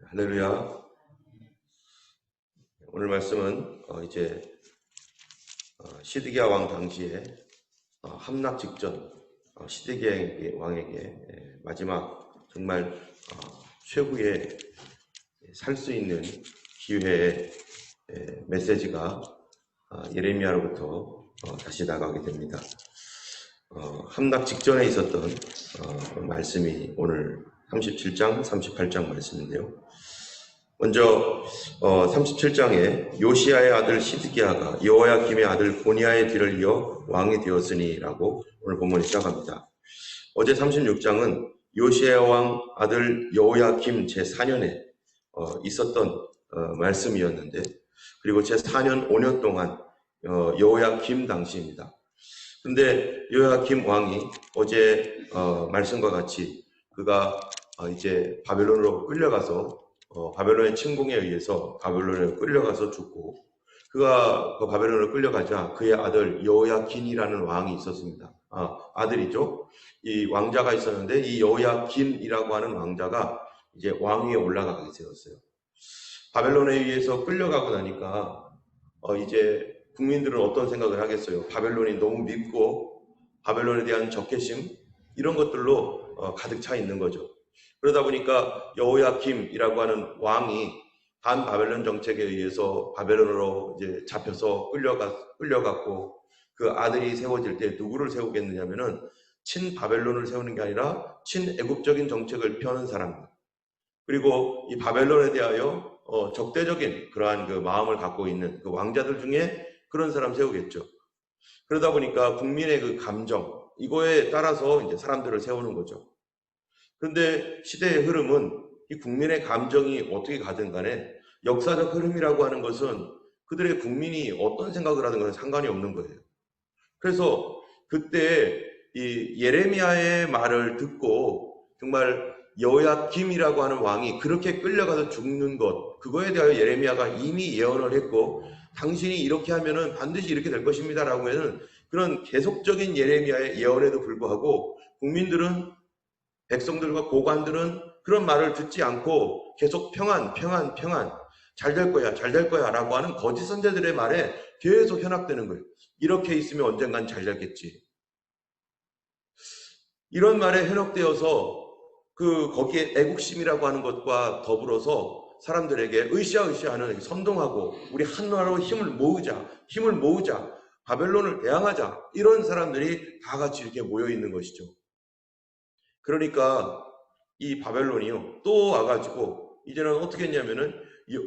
할렐루야. 오늘 말씀은 이제 시드기야 왕 당시에 함락 직전 시드기야 왕에게 마지막 정말 최후의 살 수 있는 기회의 메시지가 예레미야로부터 다시 나가게 됩니다. 함락 직전에 있었던 말씀이 오늘 37장, 38장 말씀인데요. 먼저 37장에 요시야의 아들 시드기야가 여호야김의 아들 고니야의 뒤를 이어 왕이 되었으니라고 오늘 본문이 시작합니다. 어제 36장은 요시야 왕 아들 여호야김 제4년에 있었던 말씀이었는데, 그리고 제4년 5년 동안 여호야김 당시입니다. 근데 여호야김 왕이 어제 말씀과 같이 그가 이제 바벨론으로 끌려가서 바벨론의 침공에 의해서 바벨론에 끌려가서 죽고, 그가 그 바벨론으로 끌려가자 그의 아들 여호야긴이라는 왕이 있었습니다. 아들이죠. 이 왕자가 있었는데 이 여호야긴이라고 하는 왕자가 이제 왕 위에 올라가게 되었어요. 바벨론에 의해서 끌려가고 나니까 이제 국민들은 어떤 생각을 하겠어요? 바벨론이 너무 밉고 바벨론에 대한 적개심 이런 것들로 가득 차 있는 거죠. 그러다 보니까 여호야김이라고 하는 왕이 반 바벨론 정책에 의해서 바벨론으로 이제 잡혀서 끌려갔고, 그 아들이 세워질 때 누구를 세우겠느냐면은 친 바벨론을 세우는 게 아니라 친 애국적인 정책을 펴는 사람, 그리고 이 바벨론에 대하여 적대적인 그러한 그 마음을 갖고 있는 그 왕자들 중에 그런 사람 세우겠죠. 그러다 보니까 국민의 그 감정 이거에 따라서 이제 사람들을 세우는 거죠. 그런데 시대의 흐름은 이 국민의 감정이 어떻게 가든 간에 역사적 흐름이라고 하는 것은 그들의 국민이 어떤 생각을 하든 간에 상관이 없는 거예요. 그래서 그때 이 예레미야의 말을 듣고 정말 여호야김이라고 하는 왕이 그렇게 끌려가서 죽는 것, 그거에 대하여 예레미야가 이미 예언을 했고, 당신이 이렇게 하면은 반드시 이렇게 될 것입니다라고 하는 그런 계속적인 예레미야의 예언에도 불구하고 국민들은, 백성들과 고관들은 그런 말을 듣지 않고 계속 평안, 잘 될 거야 라고 하는 거짓 선자들의 말에 계속 현혹되는 거예요. 이렇게 있으면 언젠간 잘 되겠지. 이런 말에 현혹되어서 거기에 애국심이라고 하는 것과 더불어서 사람들에게 으쌰으쌰하는, 선동하고 우리 한나라로 힘을 모으자, 바벨론을 대항하자, 이런 사람들이 다 같이 이렇게 모여 있는 것이죠. 그러니까 이 바벨론이요 또 와가지고 이제는 어떻게 했냐면은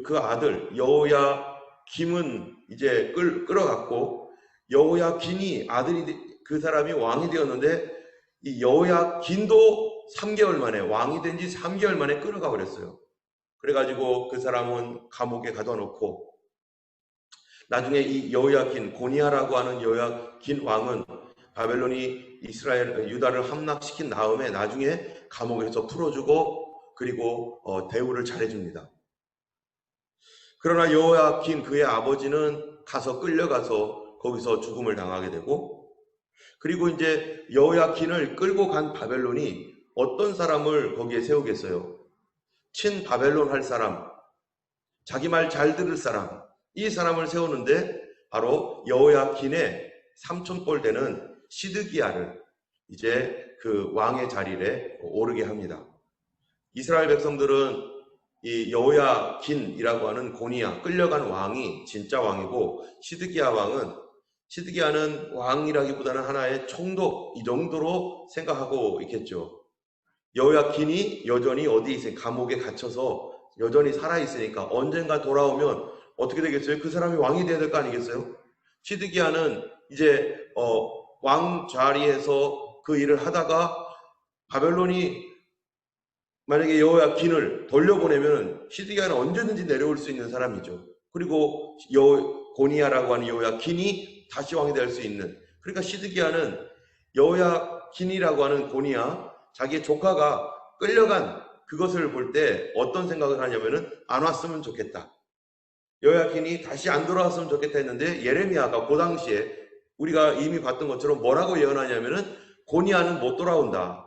그 아들 여호야김은 이제 끌어갔고, 여호야긴이 아들이, 그 사람이 왕이 되었는데 이 여호야긴도 3개월 만에, 왕이 된 지 3개월 만에 끌어가 버렸어요. 그래가지고 그 사람은 감옥에 가둬놓고, 나중에 이 여호야긴, 고니야라고 하는 여호야긴 왕은 바벨론이 유다를 함락시킨 다음에 나중에 감옥에서 풀어주고, 그리고 대우를 잘해줍니다. 그러나 여호야긴, 그의 아버지는 가서 끌려가서 거기서 죽음을 당하게 되고, 그리고 이제 여호야긴을 끌고 간 바벨론이 어떤 사람을 거기에 세우겠어요? 친 바벨론 할 사람, 자기 말 잘 들을 사람, 이 사람을 세우는데 바로 여호야긴의 삼촌뻘 되는 시드기야를 이제 그 왕의 자리에 오르게 합니다. 이스라엘 백성들은 이 여호야긴이라고 하는 고니야, 끌려간 왕이 진짜 왕이고, 시드기야는 왕이라기보다는 하나의 총독, 이 정도로 생각하고 있겠죠. 여호야긴이 여전히 어디 있어요? 감옥에 gat혀서 여전히 살아있으니까 언젠가 돌아오면 어떻게 되겠어요? 그 사람이 왕이 돼야 될 거 아니겠어요? 시드기야는 이제 왕 자리에서 그 일을 하다가 바벨론이 만약에 여호야긴을 돌려보내면 시드기야는 언제든지 내려올 수 있는 사람이죠. 그리고 고니야라고 하는 여호야긴이 다시 왕이 될 수 있는, 그러니까 시드기야는 여호야긴이라고 하는 고니야, 자기의 조카가 끌려간 그것을 볼 때 어떤 생각을 하냐면은 안 왔으면 좋겠다, 여호야긴이 다시 안 돌아왔으면 좋겠다 했는데, 예레미야가 그 당시에 우리가 이미 봤던 것처럼 뭐라고 예언하냐면은 고니야는 못 돌아온다.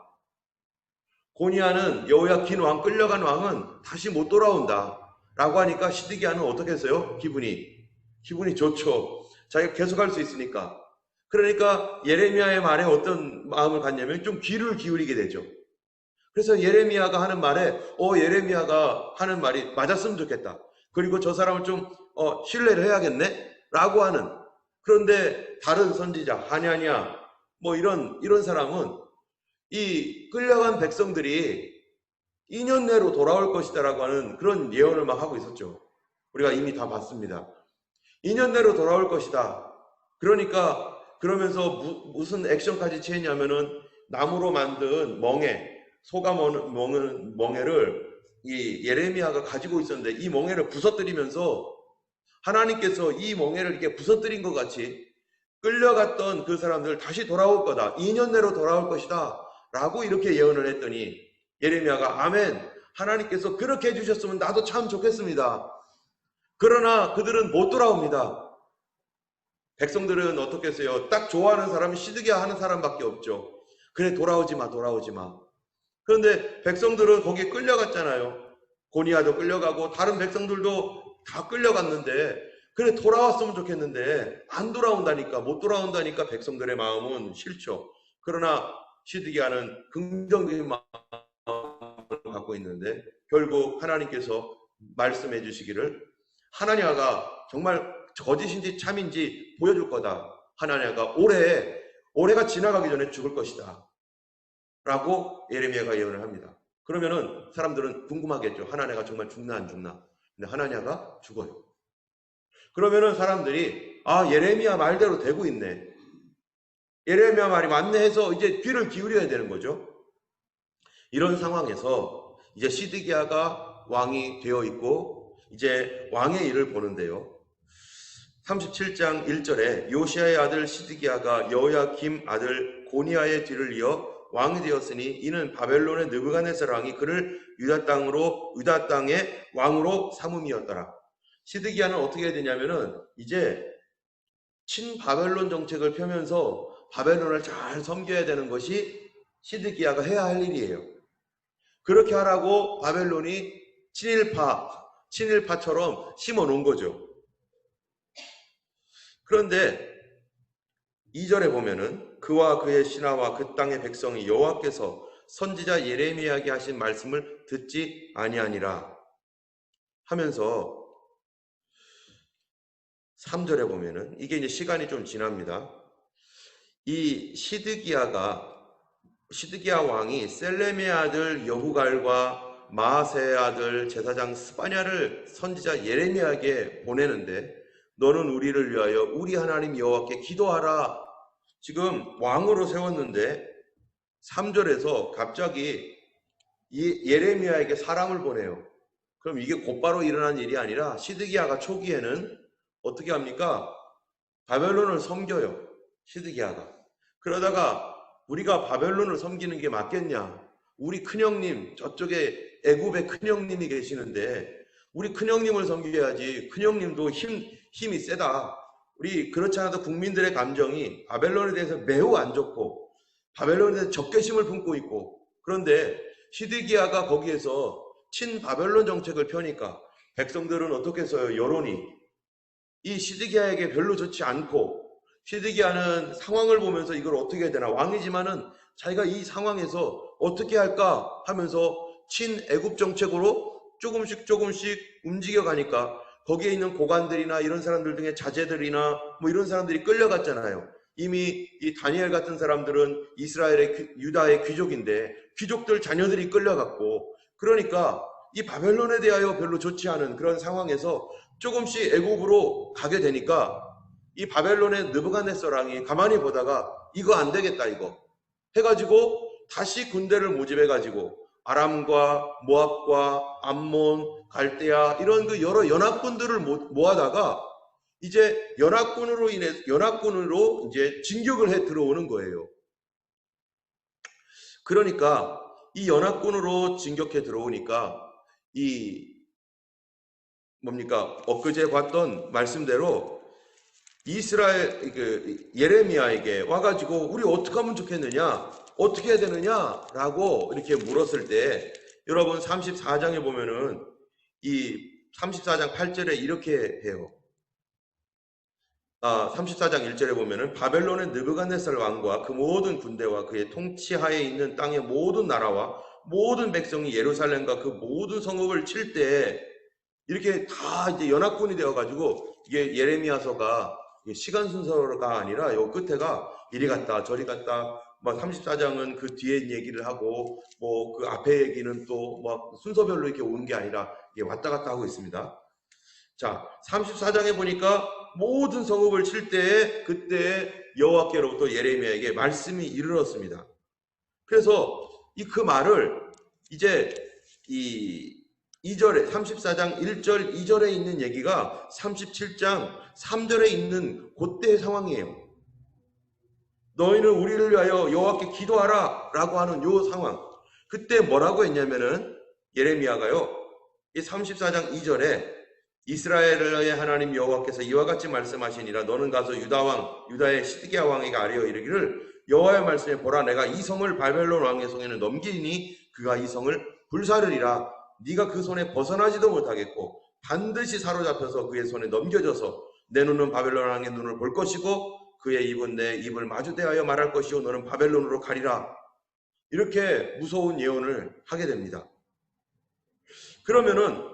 고니아는 여호야킨 왕, 끌려간 왕은 다시 못 돌아온다 라고 하니까 시드기야는 어떻게 했어요? 기분이 좋죠. 자기가 계속할 수 있으니까. 그러니까 예레미야의 말에 어떤 마음을 갖냐면 좀 귀를 기울이게 되죠. 그래서 예레미야가 하는 말에 예레미야가 하는 말이 맞았으면 좋겠다. 그리고 저 사람을 좀 신뢰를 해야겠네 라고 하는. 그런데 다른 선지자 하냐냐 뭐 이런 사람은 이 끌려간 백성들이 2년 내로 돌아올 것이다라고 하는 그런 예언을 막 하고 있었죠. 우리가 이미 다 봤습니다. 2년 내로 돌아올 것이다. 그러니까 그러면서 무슨 액션까지 취했냐면은 나무로 만든 소가 먹는 멍에를 이 예레미야가 가지고 있었는데 이 멍에를 부서뜨리면서 하나님께서 이 멍에를 이렇게 부서뜨린 것 같이 끌려갔던 그 사람들 다시 돌아올 거다. 2년 내로 돌아올 것이다. 라고 이렇게 예언을 했더니 예레미야가 아멘. 하나님께서 그렇게 해주셨으면 나도 참 좋겠습니다. 그러나 그들은 못 돌아옵니다. 백성들은 어떻게 했어요? 딱 좋아하는 사람이 시드기야 하는 사람밖에 없죠. 그래 돌아오지 마. 그런데 백성들은 거기에 끌려갔잖아요. 고니아도 끌려가고 다른 백성들도 다 끌려갔는데 그래 돌아왔으면 좋겠는데 안 돌아온다니까 못 돌아온다니까 백성들의 마음은 싫죠. 그러나 시드기야는 긍정적인 마음을 갖고 있는데 결국 하나님께서 말씀해 주시기를 하나냐가 정말 거짓인지 참인지 보여줄 거다. 하나냐가 올해가 지나가기 전에 죽을 것이다. 라고 예레미야가 예언을 합니다. 그러면은 사람들은 궁금하겠죠. 하나냐가 정말 죽나 안 죽나. 근데 하나냐가 죽어요. 그러면은 사람들이 예레미야 말대로 되고 있네. 예레미야 말이 맞네 해서 이제 귀를 기울여야 되는 거죠. 이런 상황에서 이제 시드기야가 왕이 되어 있고 이제 왕의 일을 보는데요. 37장 1절에 요시야의 아들 시드기야가 여호야김 아들 고니아의 뒤를 이어 왕이 되었으니 이는 바벨론의 느부갓네살 왕이 그를 유다 땅의 왕으로 삼음이었더라. 시드기야는 어떻게 해야 되냐면은 이제 친바벨론 정책을 펴면서 바벨론을 잘 섬겨야 되는 것이 시드기야가 해야 할 일이에요. 그렇게 하라고 바벨론이 친일파처럼 심어 놓은 거죠. 그런데 2절에 보면은 그와 그의 신하와 그 땅의 백성이 여호와께서 선지자 예레미야에게 하신 말씀을 듣지 아니하니라 하면서 3절에 보면은 이게 이제 시간이 좀 지납니다. 이 시드기야 왕이 셀렘의 아들 여후갈과 마아세의 아들 제사장 스바냐를 선지자 예레미야에게 보내는데 너는 우리를 위하여 우리 하나님 여호와께 기도하라. 지금 왕으로 세웠는데 3절에서 갑자기 예레미야에게 사람을 보내요. 그럼 이게 곧바로 일어난 일이 아니라 시드기야가 초기에는 어떻게 합니까? 바벨론을 섬겨요. 시드기야가. 그러다가 우리가 바벨론을 섬기는 게 맞겠냐? 우리 큰형님, 저쪽에 애굽의 큰형님이 계시는데 우리 큰형님을 섬겨야지. 큰형님도 힘이 세다. 우리 그렇지 않아도 국민들의 감정이 바벨론에 대해서 매우 안 좋고 바벨론에 대해서 적개심을 품고 있고 그런데 시드기야가 거기에서 친바벨론 정책을 펴니까 백성들은 어떻게 해서요? 여론이 이 시드기야에게 별로 좋지 않고 시드기야는 상황을 보면서 이걸 어떻게 해야 되나 왕이지만은 자기가 이 상황에서 어떻게 할까 하면서 친애굽 정책으로 조금씩 움직여가니까 거기에 있는 고관들이나 이런 사람들 중에 자제들이나 뭐 이런 사람들이 끌려갔잖아요. 이미 이 다니엘 같은 사람들은 유다의 귀족인데 귀족들 자녀들이 끌려갔고 그러니까 이 바벨론에 대하여 별로 좋지 않은 그런 상황에서 조금씩 애굽으로 가게 되니까 이 바벨론의 느부갓네살 왕이 가만히 보다가 이거 안 되겠다 이거 해가지고 다시 군대를 모집해가지고 아람과 모압과 암몬, 갈대아 이런 그 여러 연합군들을 모아다가 이제 연합군으로 이제 진격을 해 들어오는 거예요. 그러니까 이 연합군으로 진격해 들어오니까 엊그제 봤던 말씀대로 이스라엘 예레미야에게 와가지고 우리 어떻게 하면 좋겠느냐? 어떻게 해야 되느냐라고 이렇게 물었을 때 여러분 34장에 보면은 이 34장 8절에 이렇게 해요. 34장 1절에 보면은 바벨론의 느부갓네살 왕과 그 모든 군대와 그의 통치하에 있는 땅의 모든 나라와 모든 백성이 예루살렘과 그 모든 성읍을 칠 때 이렇게 다 이제 연합군이 되어가지고 이게 예레미야서가 시간 순서가 아니라 요 끝에가 이리 갔다 저리 갔다 막 34장은 그 뒤에 얘기를 하고 뭐 그 앞에 얘기는 또 막 순서별로 이렇게 오는 게 아니라 이게 왔다 갔다 하고 있습니다. 자, 34장에 보니까 모든 성읍을 칠 때에 그때 여호와께로부터 예레미야에게 말씀이 이르렀습니다. 그래서 그 말을 이제 이 2절에 34장 1절 2절에 있는 얘기가 37장 3절에 있는 그때의 상황이에요. 너희는 우리를 위하여 여호와께 기도하라 라고 하는 요 상황. 그때 뭐라고 했냐면은 예레미야가요. 이 34장 2절에 이스라엘의 하나님 여호와께서 이와 같이 말씀하시니라 너는 가서 유다의 시드기야 왕에게 아뢰어 이르기를 여호와의 말씀에 보라 내가 이 성을 바벨론 왕의 손에는 넘기니 그가 이 성을 불사르리라 네가 그 손에 벗어나지도 못하겠고 반드시 사로잡혀서 그의 손에 넘겨져서 내 눈은 바벨론 왕의 눈을 볼 것이고 그의 입은 내 입을 마주 대하여 말할 것이요 너는 바벨론으로 가리라. 이렇게 무서운 예언을 하게 됩니다. 그러면은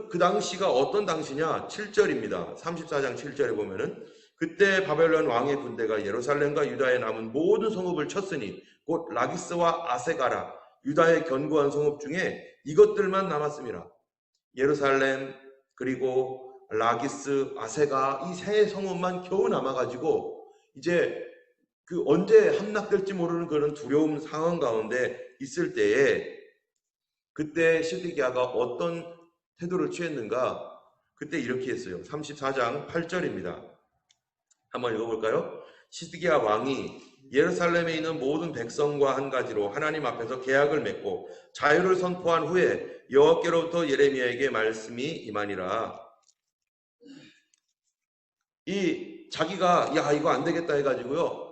그 당시가 어떤 당시냐? 7절입니다. 34장 7절에 보면은 그때 바벨론 왕의 군대가 예루살렘과 유다에 남은 모든 성읍을 쳤으니 곧 라기스와 아세가라 유다의 견고한 성읍 중에 이것들만 남았습니다. 예루살렘 그리고 라기스, 아세가 이 세 성읍만 겨우 남아가지고 이제 그 언제 함락될지 모르는 그런 두려움 상황 가운데 있을 때에 그때 시드기야가 어떤 태도를 취했는가? 그때 이렇게 했어요. 34장 8절입니다. 한번 읽어볼까요? 시드기야 왕이 예루살렘에 있는 모든 백성과 한 가지로 하나님 앞에서 계약을 맺고 자유를 선포한 후에 여호와께로부터 예레미야에게 말씀이 임하니라. 이 자기가 야 이거 안 되겠다 해가지고요.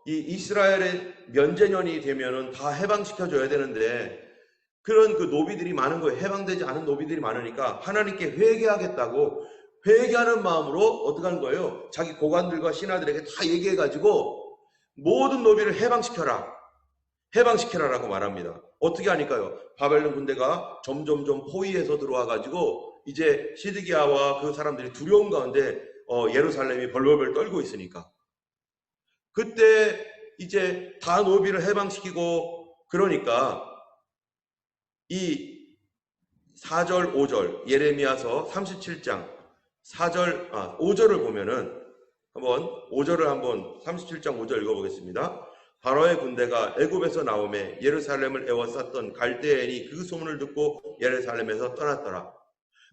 이 이스라엘의 면제년이 되면은 다 해방시켜줘야 되는데 그런 그 노비들이 많은 거예요. 해방되지 않은 노비들이 많으니까 하나님께 회개하겠다고 회개하는 마음으로 어떻게 하는 거예요? 자기 고관들과 신하들에게 다 얘기해가지고 모든 노비를 해방시켜라라고 말합니다. 어떻게 하니까요? 바벨론 군대가 점점점 포위해서 들어와가지고 이제 시드기야와 그 사람들이 두려운 가운데 예루살렘이 벌벌벌 떨고 있으니까 그때 이제 다 노비를 해방시키고 그러니까 이 4절 5절 예레미야서 37장 5절을 보면은 한번 5절을 한번 37장 5절 읽어보겠습니다. 바로의 군대가 애굽에서 나오매 예루살렘을 에워쌌던 갈대인이 그 소문을 듣고 예루살렘에서 떠났더라.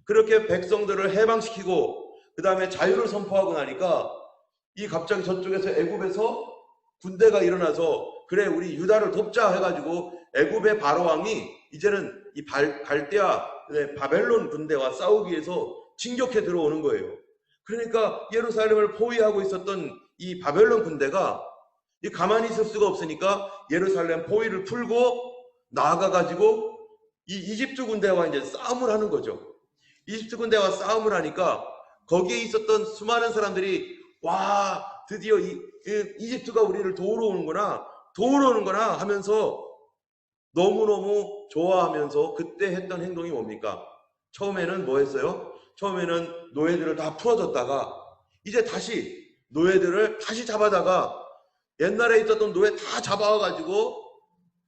그렇게 백성들을 해방시키고 그 다음에 자유를 선포하고 나니까 이 갑자기 저쪽에서 애굽에서 군대가 일어나서 그래 우리 유다를 돕자 해가지고 애굽의 바로 왕이 이제는 이 갈대아 바벨론 군대와 싸우기 위해서 진격해 들어오는 거예요. 그러니까 예루살렘을 포위하고 있었던 이 바벨론 군대가 가만히 있을 수가 없으니까 예루살렘 포위를 풀고 나아가가지고 이 이집트 군대와 이제 싸움을 하는 거죠. 이집트 군대와 싸움을 하니까 거기에 있었던 수많은 사람들이 와 드디어 이집트가 우리를 도우러 오는구나 하면서 너무너무 좋아하면서 그때 했던 행동이 뭡니까? 처음에는 뭐 했어요? 처음에는 노예들을 다 풀어줬다가 이제 다시 노예들을 다시 잡아다가 옛날에 있었던 노예 다 잡아와가지고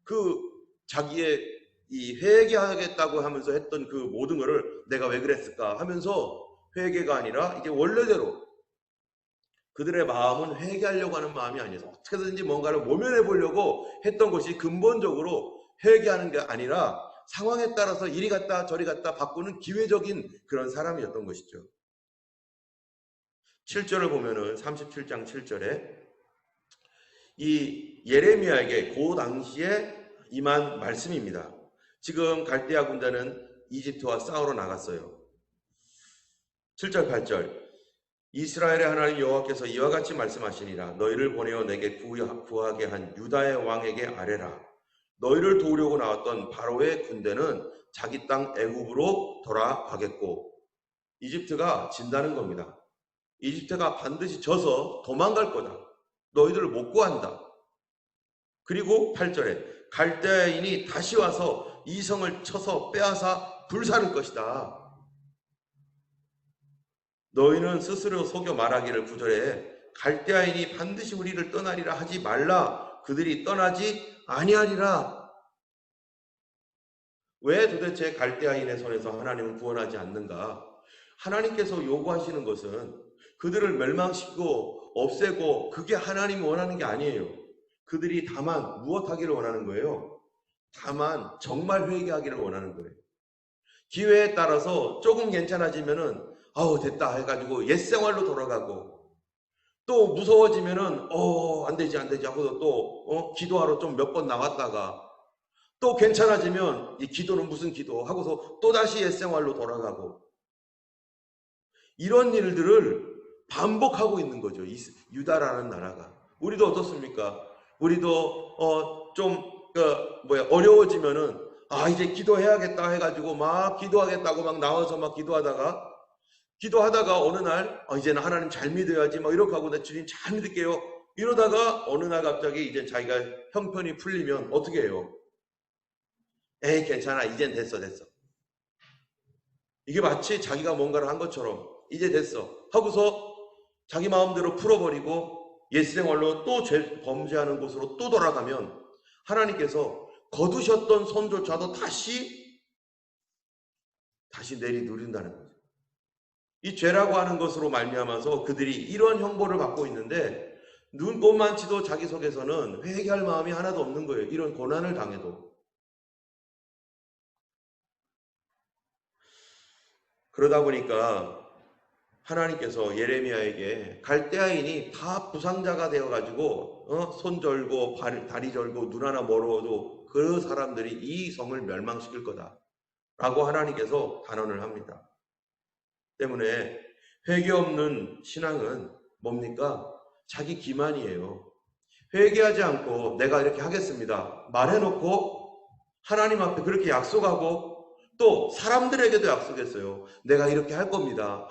그 자기의 이 회개하겠다고 하면서 했던 그 모든 거를 내가 왜 그랬을까 하면서 회개가 아니라 이게 원래대로 그들의 마음은 회개하려고 하는 마음이 아니어서 어떻게든지 뭔가를 모면해 보려고 했던 것이 근본적으로 회개하는 게 아니라 상황에 따라서 이리 갔다 저리 갔다 바꾸는 기회적인 그런 사람이었던 것이죠. 7절을 보면은 37장 7절에 이 예레미야에게 그 당시에 임한 말씀입니다. 지금 갈대아 군대는 이집트와 싸우러 나갔어요. 7절 8절 이스라엘의 하나님 여호와께서 이와 같이 말씀하시니라. 너희를 보내어 내게 구하게 한 유다의 왕에게 아뢰라. 너희를 도우려고 나왔던 바로의 군대는 자기 땅 애굽으로 돌아가겠고, 이집트가 진다는 겁니다. 이집트가 반드시 져서 도망갈 거다. 너희들을 못 구한다. 그리고 8절에 갈대아인이 다시 와서 이 성을 쳐서 빼앗아 불사를 것이다. 너희는 스스로 속여 말하기를 9절에 갈대아인이 반드시 우리를 떠나리라 하지 말라. 그들이 떠나지 아니하리라. 왜 도대체 갈대아인의 손에서 하나님은 구원하지 않는가? 하나님께서 요구하시는 것은 그들을 멸망시키고 없애고, 그게 하나님이 원하는 게 아니에요. 그들이 다만 무엇하기를 원하는 거예요? 다만 정말 회개하기를 원하는 거예요. 기회에 따라서 조금 괜찮아지면은 아우 됐다 해가지고 옛 생활로 돌아가고, 또 무서워지면은 안 되지 하고서 또 기도하러 좀 몇 번 나왔다가 또 괜찮아지면 이 기도는 무슨 기도 하고서 또 다시 옛 생활로 돌아가고, 이런 일들을 반복하고 있는 거죠. 유다라는 나라가. 우리도 어떻습니까? 우리도 좀 어려워지면은 이제 기도해야겠다 해가지고 막 기도하겠다고 막 나와서 막 기도하다가 어느 날 이제는 하나님 잘 믿어야지 막 이렇게 하고 내 주님 잘 믿을게요. 이러다가 어느 날 갑자기 이제 자기가 형편이 풀리면 어떻게 해요? 에이 괜찮아, 이젠 됐어. 이게 마치 자기가 뭔가를 한 것처럼 이제 됐어 하고서 자기 마음대로 풀어버리고 옛생활로 또 범죄하는 곳으로 또 돌아가면 하나님께서 거두셨던 손조차도 다시 내리누린다는 거죠. 이 죄라고 하는 것으로 말미암아서 그들이 이런 형벌을 받고 있는데, 눈꼽만치도 자기 속에서는 회개할 마음이 하나도 없는 거예요. 이런 고난을 당해도. 그러다 보니까 하나님께서 예레미야에게 갈대아인이 다 부상자가 되어가지고 손 절고 다리 절고 눈 하나 멀어도 그 사람들이 이 성을 멸망시킬 거다 라고 하나님께서 단언을 합니다. 때문에 회개 없는 신앙은 뭡니까? 자기 기만이에요. 회개하지 않고 내가 이렇게 하겠습니다 말해놓고 하나님 앞에 그렇게 약속하고 또 사람들에게도 약속했어요. 내가 이렇게 할 겁니다.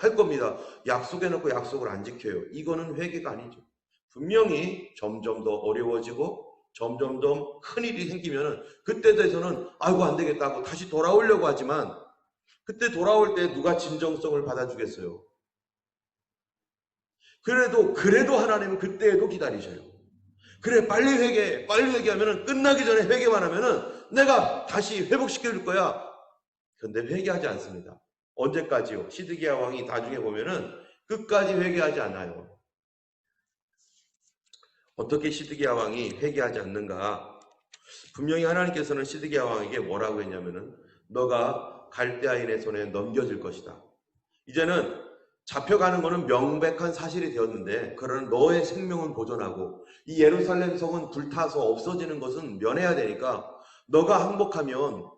약속해놓고 약속을 안 지켜요. 이거는 회개가 아니죠. 분명히 점점 더 어려워지고 점점 더 큰일이 생기면 그때 돼서는 아이고 안 되겠다고 다시 돌아오려고 하지만, 그때 돌아올 때 누가 진정성을 받아주겠어요? 그래도 하나님은 그때에도 기다리셔요. 그래 빨리 회개하면 끝나기 전에 회개만 하면 내가 다시 회복시켜줄 거야. 그런데 회개하지 않습니다. 언제까지요? 시드기야 왕이 나중에 보면은 끝까지 회개하지 않아요. 어떻게 시드기야 왕이 회개하지 않는가? 분명히 하나님께서는 시드기야 왕에게 뭐라고 했냐면은 너가 갈대아인의 손에 넘겨질 것이다. 이제는 잡혀가는 것은 명백한 사실이 되었는데, 그러나 너의 생명은 보존하고 이 예루살렘 성은 불타서 없어지는 것은 면해야 되니까 너가 항복하면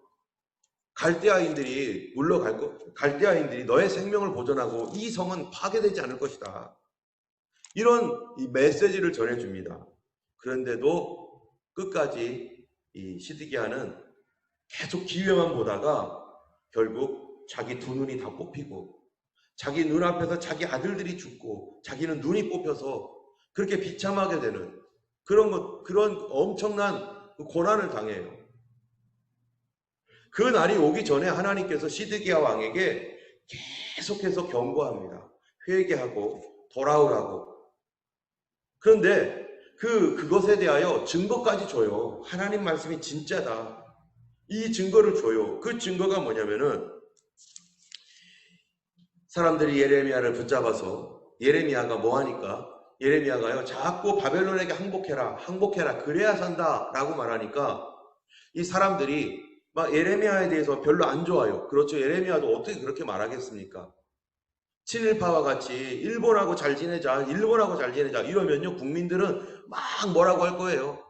갈대아인들이 갈대아인들이 너의 생명을 보존하고 이 성은 파괴되지 않을 것이다. 이런 이 메시지를 전해줍니다. 그런데도 끝까지 이 시드기야는 계속 기회만 보다가 결국 자기 두 눈이 다 뽑히고 자기 눈앞에서 자기 아들들이 죽고 자기는 눈이 뽑혀서 그렇게 비참하게 되는 그런 엄청난 고난을 당해요. 그 날이 오기 전에 하나님께서 시드기야 왕에게 계속해서 경고합니다. 회개하고 돌아오라고. 그런데 그것에 대하여 증거까지 줘요. 하나님 말씀이 진짜다. 이 증거를 줘요. 그 증거가 뭐냐면은 사람들이 예레미야를 붙잡아서 예레미야가 뭐하니까 예레미야가요 자꾸 바벨론에게 항복해라 그래야 산다 라고 말하니까 이 사람들이 막 예레미야에 대해서 별로 안 좋아요. 그렇죠. 예레미야도 어떻게 그렇게 말하겠습니까? 친일파와 같이 일본하고 잘 지내자 이러면요 국민들은 막 뭐라고 할 거예요.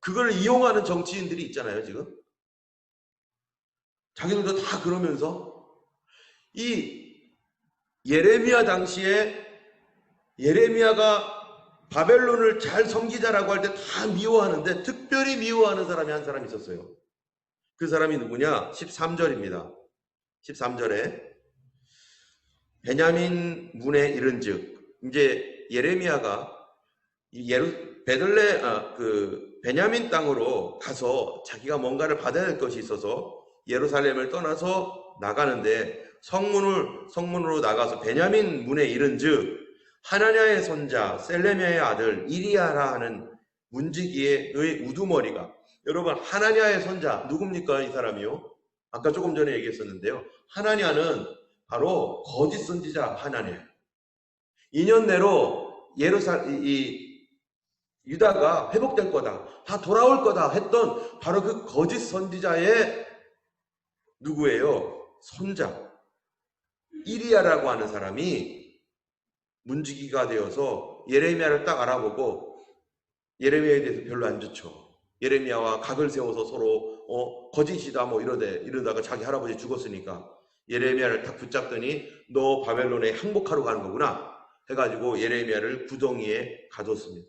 그걸 이용하는 정치인들이 있잖아요. 지금 자기들도 다 그러면서 이 예레미야 당시에 예레미야가 바벨론을 잘 섬기자라고 할 때 다 미워하는데 특별히 미워하는 사람이 한 사람이 있었어요. 그 사람이 누구냐? 13절입니다. 13절에 베냐민 문에 이른즉, 이제 예레미야가 베냐민 땅으로 가서 자기가 뭔가를 받아야 할 것이 있어서 예루살렘을 떠나서 나가는데 성문으로 나가서 베냐민 문에 이른즉 하나냐의 손자 셀레미야의 아들 이리야라 하는 문지기의 우두머리가, 여러분 하나냐의 손자 누굽니까? 이 사람이요. 아까 조금 전에 얘기했었는데요. 하나냐는 바로 거짓 선지자 하나냐. 2년 내로 유다가 회복될 거다, 다 돌아올 거다 했던 바로 그 거짓 선지자의 누구예요? 손자 이리야라고 하는 사람이 문지기가 되어서 예레미야를 딱 알아보고, 예레미야에 대해서 별로 안 좋죠. 예레미야와 각을 세워서 서로 거짓이다 뭐 이러다가 자기 할아버지 죽었으니까 예레미야를 딱 붙잡더니 너 바벨론에 항복하러 가는 거구나 해가지고 예레미야를 구덩이에 가뒀습니다.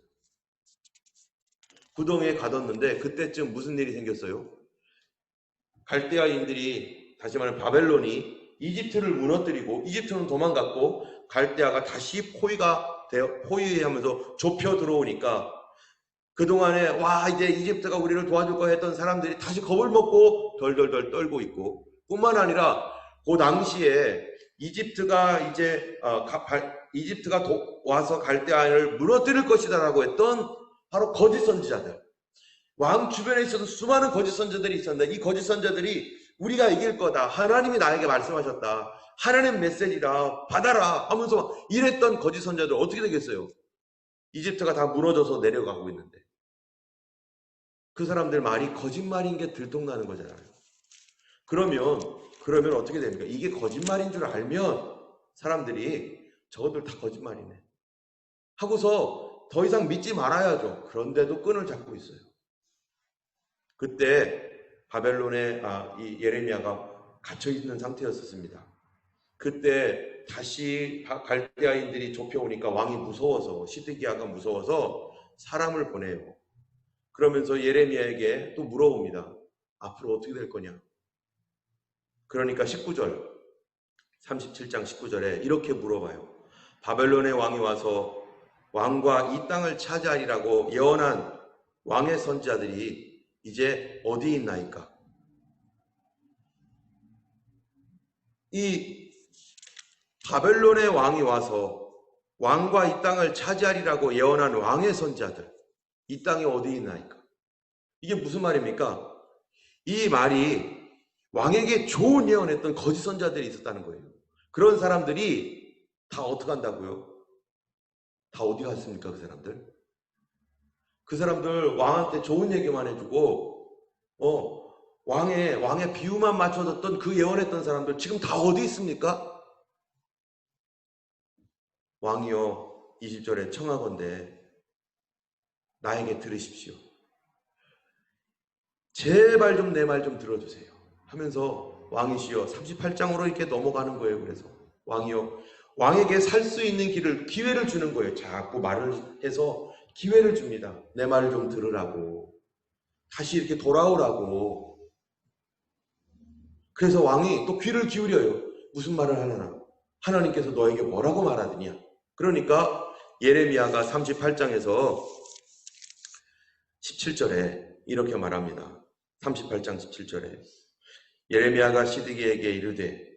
구덩이에 가뒀는데 그때쯤 무슨 일이 생겼어요? 갈대아인들이, 다시 말하면 바벨론이 이집트를 무너뜨리고, 이집트는 도망갔고 갈대아가 다시 포위하면서 좁혀 들어오니까 그동안에 이제 이집트가 우리를 도와줄 거 했던 사람들이 다시 겁을 먹고 덜덜덜 떨고 있고, 뿐만 아니라 그 당시에 이집트가 와서 갈대아인을 무너뜨릴 것이다라고 했던 바로 거짓 선지자들, 왕 주변에 있어도 수많은 거짓 선지자들이 있었는데 이 거짓 선지자들이 우리가 이길 거다, 하나님이 나에게 말씀하셨다, 하나님 메시지다, 받아라 하면서 막 이랬던 거짓 선지자들 어떻게 되겠어요? 이집트가 다 무너져서 내려가고 있는데 그 사람들 말이 거짓말인 게 들통나는 거잖아요. 그러면 어떻게 됩니까? 이게 거짓말인 줄 알면 사람들이 저것들 다 거짓말이네 하고서 더 이상 믿지 말아야죠. 그런데도 끈을 잡고 있어요. 그때 바벨론에 이 예레미야가 갇혀 있는 상태였었습니다. 그때 다시 갈대아인들이 좁혀오니까 왕이 무서워서, 시드기야가 무서워서 사람을 보내요. 그러면서 예레미야에게 또 물어봅니다. 앞으로 어떻게 될 거냐? 그러니까 19절, 37장 19절에 이렇게 물어봐요. 바벨론의 왕이 와서 왕과 이 땅을 차지하리라고 예언한 왕의 선지자들이 이제 어디 있나이까? 이 바벨론의 왕이 와서 왕과 이 땅을 차지하리라고 예언한 왕의 선지자들, 이 땅이 어디 있나이까? 이게 무슨 말입니까? 이 말이 왕에게 좋은 예언했던 거짓 선지자들이 있었다는 거예요. 그런 사람들이 다 어떻게 한다고요? 다 어디 갔습니까? 그 사람들? 그 사람들 왕한테 좋은 얘기만 해주고 왕의 비유만 맞춰줬던 그 예언했던 사람들 지금 다 어디 있습니까? 왕이여 20절에 청하건대 나에게 들으십시오. 제발 좀 내 말 좀 들어주세요 하면서 왕이시여 38장으로 이렇게 넘어가는 거예요. 그래서 왕이여, 왕에게 살 수 있는 기회를 주는 거예요. 자꾸 말을 해서 기회를 줍니다. 내 말을 좀 들으라고, 다시 이렇게 돌아오라고. 그래서 왕이 또 귀를 기울여요. 무슨 말을 하려나? 하나님께서 너에게 뭐라고 말하느냐? 그러니까 예레미야가 38장에서 17절에 이렇게 말합니다. 38장 17절에 예레미야가 시드기에게 이르되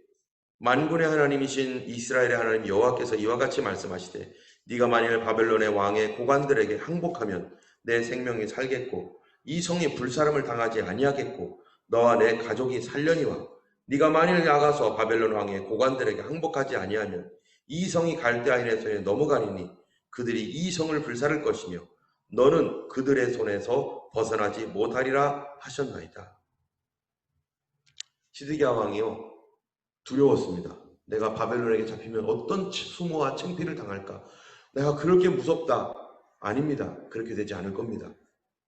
만군의 하나님이신 이스라엘의 하나님 여호와께서 이와 같이 말씀하시되 네가 만일 바벨론의 왕의 고관들에게 항복하면 내 생명이 살겠고 이 성이 불사름을 당하지 아니하겠고 너와 내 가족이 살려니와 네가 만일 나가서 바벨론 왕의 고관들에게 항복하지 아니하면 이 성이 갈대아인의 손에 넘어가리니 그들이 이 성을 불사를 것이며 너는 그들의 손에서 벗어나지 못하리라 하셨나이다. 시드기야 왕이요 두려웠습니다. 내가 바벨론에게 잡히면 어떤 수모와 창피를 당할까? 내가 그렇게 무섭다. 아닙니다. 그렇게 되지 않을 겁니다.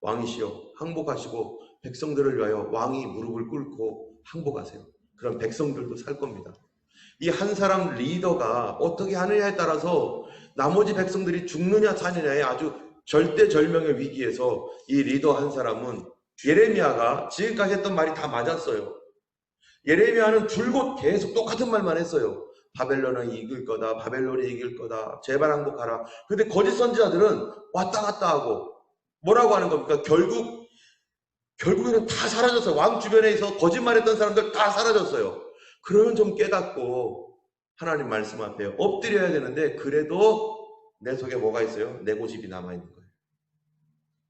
왕이시여 항복하시고 백성들을 위하여 왕이 무릎을 꿇고 항복하세요. 그럼 백성들도 살 겁니다. 이 한 사람 리더가 어떻게 하느냐에 따라서 나머지 백성들이 죽느냐 사느냐의 아주 절대절명의 위기에서 이 리더 한 사람은 예레미야가 지금까지 했던 말이 다 맞았어요. 예레미야는 줄곧 계속 똑같은 말만 했어요. 바벨론은 이길 거다. 바벨론이 이길 거다. 제발 항복하라. 근데 거짓 선지자들은 왔다 갔다 하고 뭐라고 하는 겁니까? 결국에는 다 사라졌어요. 왕 주변에서 거짓말했던 사람들 다 사라졌어요. 그러면 좀 깨닫고 하나님 말씀 앞에 엎드려야 되는데 그래도 내 속에 뭐가 있어요? 내 고집이 남아있는 거예요.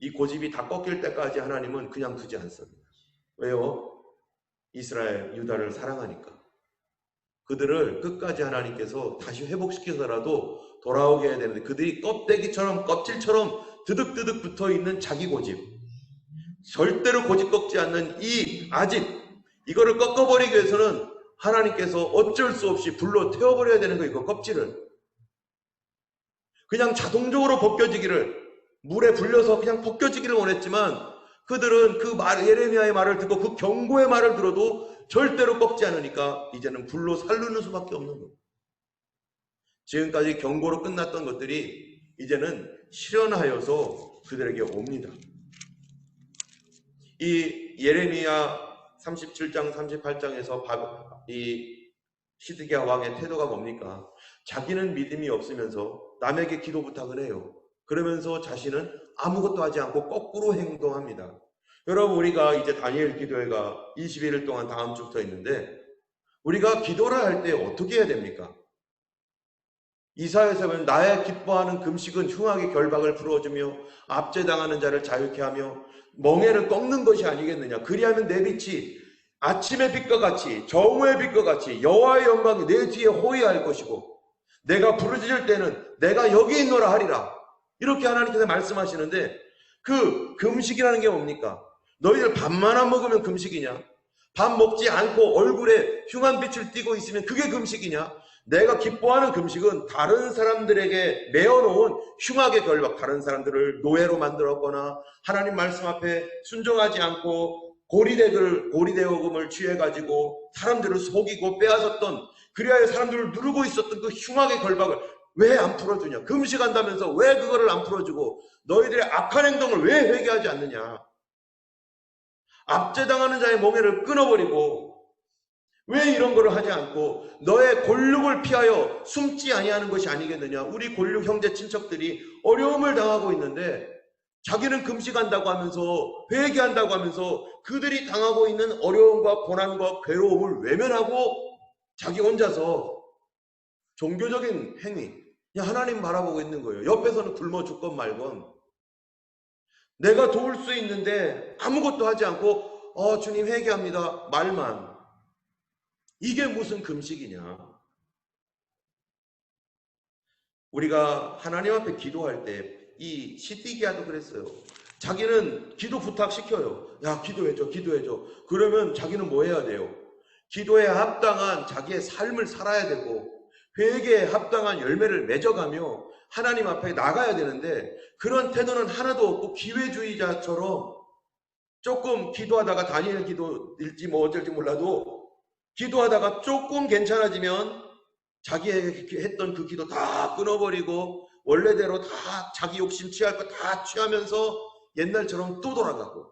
이 고집이 다 꺾일 때까지 하나님은 그냥 두지 않습니다. 왜요? 이스라엘, 유다를 사랑하니까. 그들을 끝까지 하나님께서 다시 회복시켜서라도 돌아오게 해야 되는데 그들이 껍데기처럼 껍질처럼 드득드득 붙어있는 자기 고집, 절대로 고집 꺾지 않는 이 아집, 이거를 꺾어버리기 위해서는 하나님께서 어쩔 수 없이 불로 태워버려야 되는 거예요. 그 껍질을. 그냥 자동적으로 벗겨지기를, 물에 불려서 그냥 벗겨지기를 원했지만 그들은 그 예레미야의 말을 듣고 그 경고의 말을 들어도 절대로 꺾지 않으니까 이제는 불로 살르는 수밖에 없는 거예요. 지금까지 경고로 끝났던 것들이 이제는 실현하여서 그들에게 옵니다. 이 예레미야 37장 38장에서 이 시드기야 왕의 태도가 뭡니까? 자기는 믿음이 없으면서 남에게 기도 부탁을 해요. 그러면서 자신은 아무것도 하지 않고 거꾸로 행동합니다. 여러분, 우리가 이제 다니엘 기도회가 21일 동안 다음 주부터 있는데 우리가 기도를 할 때 어떻게 해야 됩니까? 이사야에서 보면 나의 기뻐하는 금식은 흉악의 결박을 풀어주며 압제당하는 자를 자유케 하며 멍에를 꺾는 것이 아니겠느냐. 그리하면 내 빛이 아침의 빛과 같이 정오의 빛과 같이 여호와의 영광이 내 뒤에 호위할 것이고 내가 부르짖을 때는 내가 여기 있노라 하리라. 이렇게 하나님께서 말씀하시는데 그 금식이라는 게 뭡니까? 너희들 밥만 안 먹으면 금식이냐? 밥 먹지 않고 얼굴에 흉한 빛을 띠고 있으면 그게 금식이냐? 내가 기뻐하는 금식은 다른 사람들에게 메어놓은 흉악의 결박, 다른 사람들을 노예로 만들었거나 하나님 말씀 앞에 순종하지 않고 고리대금을 취해가지고 사람들을 속이고 빼앗았던, 그리하여 사람들을 누르고 있었던 그 흉악의 결박을 왜 안 풀어주냐? 금식한다면서 왜 그거를 안 풀어주고 너희들의 악한 행동을 왜 회개하지 않느냐? 압제당하는 자의 멍에를 끊어버리고 왜 이런 거를 하지 않고 너의 골육을 피하여 숨지 아니하는 것이 아니겠느냐? 우리 골육 형제 친척들이 어려움을 당하고 있는데 자기는 금식한다고 하면서 회개한다고 하면서 그들이 당하고 있는 어려움과 고난과 괴로움을 외면하고 자기 혼자서 종교적인 행위, 그냥 하나님 바라보고 있는 거예요. 옆에서는 굶어 죽건 말건 내가 도울 수 있는데 아무것도 하지 않고 주님 회개합니다 말만. 이게 무슨 금식이냐? 우리가 하나님 앞에 기도할 때 이 시디기야도 그랬어요. 자기는 기도 부탁시켜요. 야, 기도해줘, 기도해줘. 그러면 자기는 뭐 해야 돼요? 기도에 합당한 자기의 삶을 살아야 되고 회개에 합당한 열매를 맺어가며 하나님 앞에 나가야 되는데 그런 태도는 하나도 없고 기회주의자처럼 조금 기도하다가 다니엘 기도일지 뭐 어쩔지 몰라도 기도하다가 조금 괜찮아지면 자기에게 했던 그 기도 다 끊어버리고 원래대로 다 자기 욕심 취할 거 다 취하면서 옛날처럼 또 돌아가고,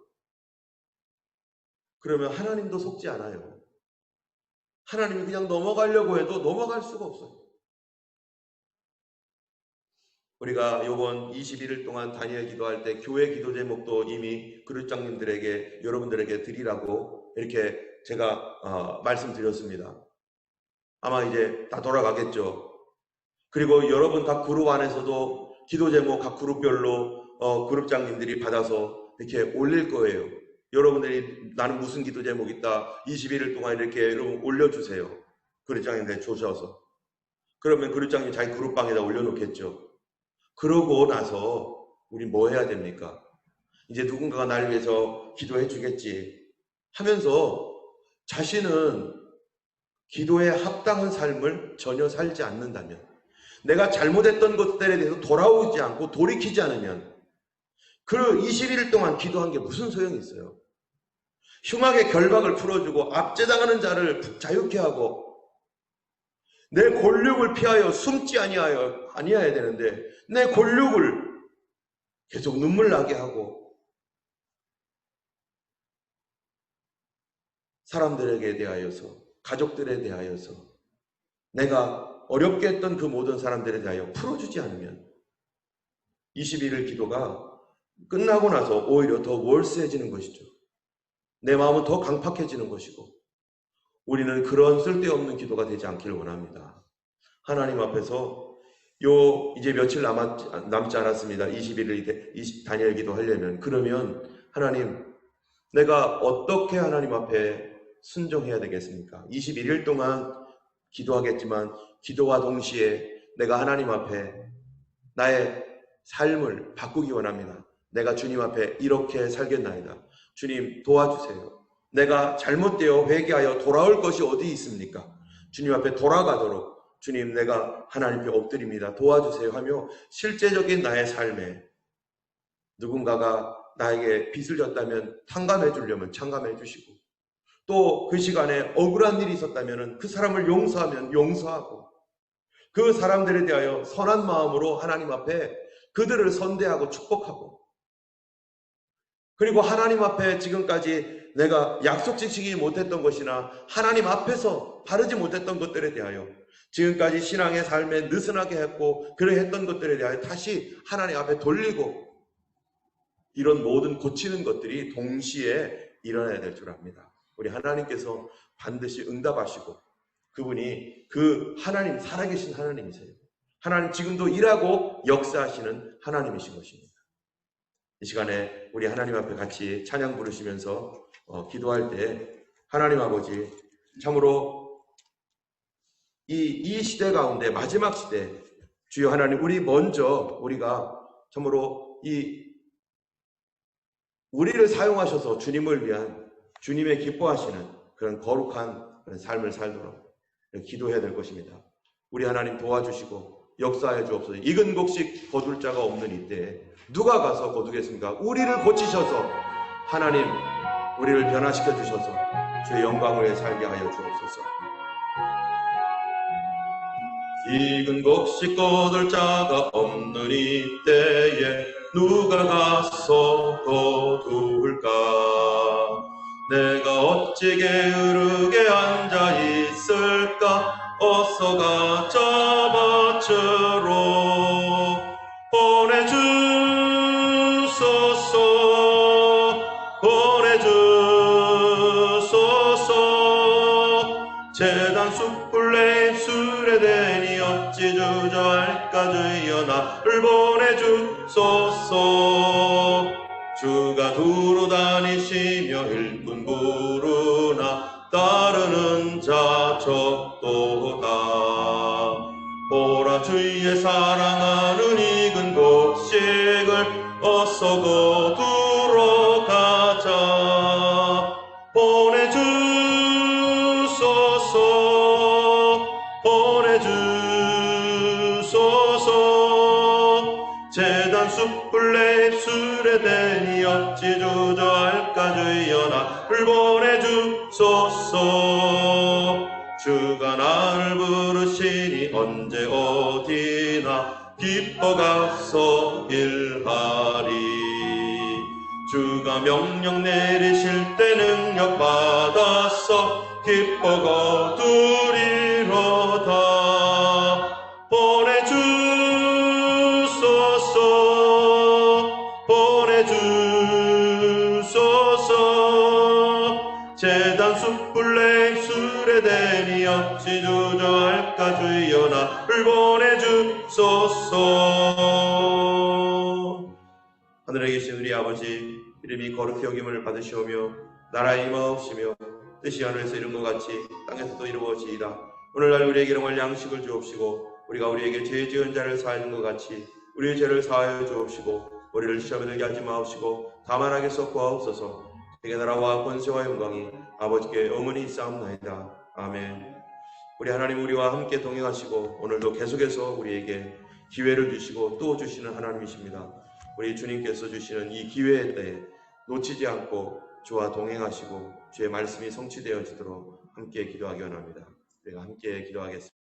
그러면 하나님도 속지 않아요. 하나님이 그냥 넘어가려고 해도 넘어갈 수가 없어요. 우리가 이번 21일 동안 다니엘 기도할 때 교회 기도 제목도 이미 그룹장님들에게 여러분들에게 드리라고 이렇게 제가 말씀드렸습니다. 아마 이제 다 돌아가겠죠. 그리고 여러분 각 그룹 안에서도 기도 제목 각 그룹별로 그룹장님들이 받아서 이렇게 올릴 거예요. 여러분들이 나는 무슨 기도 제목 있다 21일 동안 이렇게 여러분 올려주세요. 그룹장님들 조셔서. 그러면 그룹장님 자기 그룹방에다 올려놓겠죠. 그러고 나서 우리 뭐 해야 됩니까? 이제 누군가가 나를 위해서 기도해 주겠지 하면서 자신은 기도에 합당한 삶을 전혀 살지 않는다면, 내가 잘못했던 것들에 대해서 돌아오지 않고 돌이키지 않으면 그 21일 동안 기도한 게 무슨 소용이 있어요? 흉악의 결박을 풀어주고 압제당하는 자를 자유케 하고 내 곤욕을 피하여 숨지 아니해야 되는데 내 곤욕을 계속 눈물 나게 하고 사람들에게 대하여서, 가족들에 대하여서, 내가 어렵게 했던 그 모든 사람들에 대하여 풀어주지 않으면 21일 기도가 끝나고 나서 오히려 더 월세해지는 것이죠. 내 마음은 더 강팍해지는 것이고, 우리는 그런 쓸데없는 기도가 되지 않기를 원합니다. 하나님 앞에서 이제 며칠 남지 않았습니다. 21일 다니엘 기도 하려면. 그러면 하나님, 내가 어떻게 하나님 앞에 순종해야 되겠습니까? 21일 동안 기도하겠지만 기도와 동시에 내가 하나님 앞에 나의 삶을 바꾸기 원합니다. 내가 주님 앞에 이렇게 살겠나이다. 주님 도와주세요. 내가 잘못되어 회개하여 돌아올 것이 어디 있습니까? 주님 앞에 돌아가도록 주님 내가 하나님께 엎드립니다. 도와주세요 하며 실제적인 나의 삶에 누군가가 나에게 빚을 졌다면 탕감해 주려면 창감해 주시고, 또 그 시간에 억울한 일이 있었다면 그 사람을 용서하면 용서하고, 그 사람들에 대하여 선한 마음으로 하나님 앞에 그들을 선대하고 축복하고, 그리고 하나님 앞에 지금까지 내가 약속 지키지 못했던 것이나 하나님 앞에서 바르지 못했던 것들에 대하여 지금까지 신앙의 삶에 느슨하게 했고 그러했던 것들에 대하여 다시 하나님 앞에 돌리고, 이런 모든 고치는 것들이 동시에 일어나야 될 줄 압니다. 우리 하나님께서 반드시 응답하시고, 그분이 그 하나님, 살아계신 하나님이세요. 하나님 지금도 일하고 역사하시는 하나님이신 것입니다. 이 시간에 우리 하나님 앞에 같이 찬양 부르시면서 기도할 때, 하나님 아버지, 참으로 이 시대 가운데 마지막 시대, 주여 하나님, 우리가 참으로 우리를 사용하셔서 주님을 위한, 주님의 기뻐하시는 그런 거룩한 그런 삶을 살도록 기도해야 될 것입니다. 우리 하나님 도와주시고 역사해 주옵소서. 익은 곡식 거둘 자가 없는 이때에 누가 가서 거두겠습니까? 우리를 고치셔서 하나님, 우리를 변화시켜 주셔서 주의 영광을 위해 살게 하여 주옵소서. 익은 곡식 거둘 자가 없는 이때에 누가 가서 거둘까? 내가 어찌 게으르게 앉아 있을까? 어서 가자 밭으로 보내주소서. 제단 숯불 내 입술에 대니 어찌 주저할까? 주여 나를 보내주소서. 주가 두루 다니시며 일꾼 부르나 따르는 자 적도다. 보라, 주의 사랑하는 익은 곡식을 어서 거두러 가자. 보내주소서. 제단 숯불 내 입술에 대니 어찌 주저할까? 주여 나를 보내주소서. 주가 나를 부르시니 언제 어디나 기뻐 가서 일하리. 주가 명령 내리실 때 능력 받아서 기뻐 거두리로다. 보내주소서. 제단 숯불 내 입술에 대니 어찌 주저할까? 주여 나를 보내주소서. 하늘에 계신 우리 아버지, 이름이 거룩히 여김을 받으시오며 나라의 임하옵시며 뜻이 하늘에서 이룬 것 같이 땅에서도 이루어지이다. 오늘날 우리에게 일용할 양식을 주옵시고 우리가 우리에게 죄 지은 자를 사하여 준 것 같이 우리의 죄를 사하여 주옵시고 우리를 시험에 들게 하지 마옵시고 다만 악에서 구하옵소서. 내게 나라와 권세와 영광이 아버지께 영원히 있사옵나이다. 아멘. 우리 하나님, 우리와 함께 동행하시고 오늘도 계속해서 우리에게 기회를 주시고 또 주시는 하나님이십니다. 우리 주님께서 주시는 이 기회에 때에 놓치지 않고 주와 동행하시고 주의 말씀이 성취되어지도록 함께 기도하기 원합니다. 우리가 함께 기도하겠습니다.